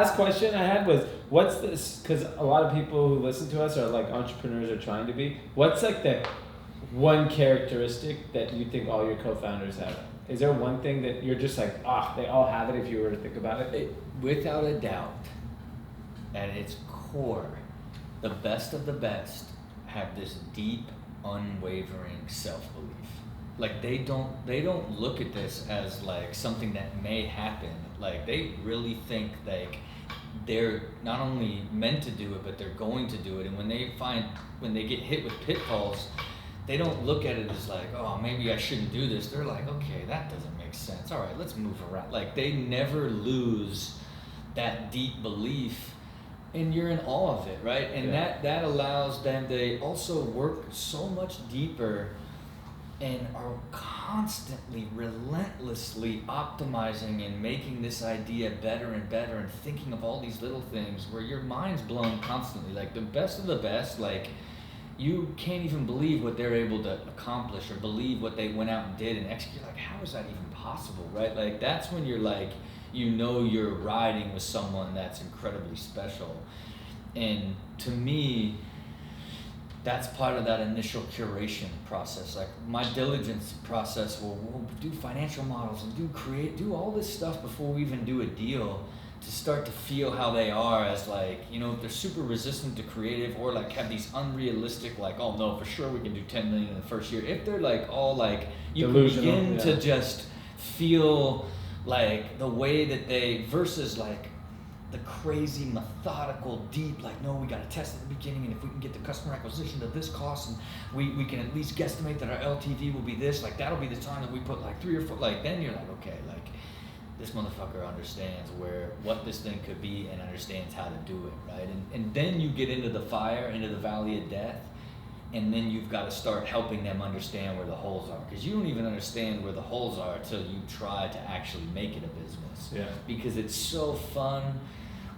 Last question I had was, what's this? Because a lot of people who listen to us are like entrepreneurs or trying to be. What's like the one characteristic that you think all your co-founders have? Is there one thing that you're just like, they all have it if you were to think about it? Without a doubt, at its core, the best of the best have this deep, unwavering self-belief. Like they don't look at this as like something that may happen. Like they really think like they're not only meant to do it, but they're going to do it. And when they get hit with pitfalls, they don't look at it as like, oh, maybe I shouldn't do this. They're like, okay, that doesn't make sense. All right, let's move around. Like they never lose that deep belief, and you're in awe of it, right? And that allows them, they also work so much deeper and are constantly, relentlessly optimizing and making this idea better and better and thinking of all these little things where your mind's blown constantly. Like the best of the best, like you can't even believe what they're able to accomplish or believe what they went out and did and execute. Like, how is that even possible, right? Like that's when you're like, you know you're riding with someone that's incredibly special. And to me, that's part of that initial curation process. Like my diligence process will do financial models and do all this stuff before we even do a deal, to start to feel how they are as like, you know, if they're super resistant to creative or like have these unrealistic, like, oh no, for sure we can do 10 million in the first year. If they're like all like, you can begin to just feel like the way that they, versus like the crazy methodical deep, like, no, we got to test at the beginning, and if we can get the customer acquisition to this cost, and we can at least guesstimate that our LTV will be this, like that'll be the time that we put like 3 or 4, like then you're like, okay, like this motherfucker understands what this thing could be and understands how to do it, right? And then you get into the fire, into the valley of death, and then you've got to start helping them understand where the holes are, because you don't even understand where the holes are until you try to actually make it a business. Yeah. Because it's so fun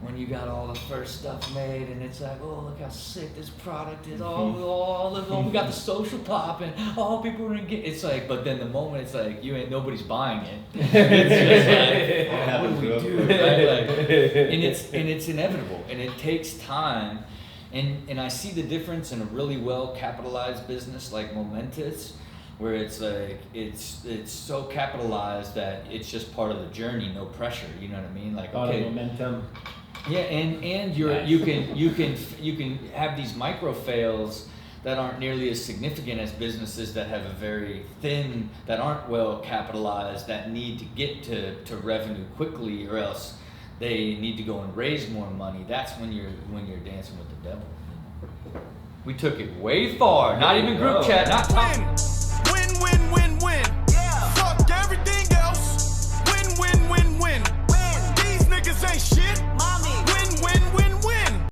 when you got all the first stuff made, and it's like, oh, look how sick this product is. We got the social pop, and people are gonna get. It's like, but then the moment it's like nobody's buying it. It's just like, what do we do? Right? Like, and it's inevitable, and it takes time. And I see the difference in a really well capitalized business like Momentous, where it's like it's so capitalized that it's just part of the journey, no pressure. You know what I mean? Like, okay, momentum. Yeah, and you can have these micro fails that aren't nearly as significant as businesses that have a very thin, that aren't well capitalized, that need to get to revenue quickly, or else they need to go and raise more money. That's when you're dancing with the devil. We took it way far. Not even group chat. Not talking.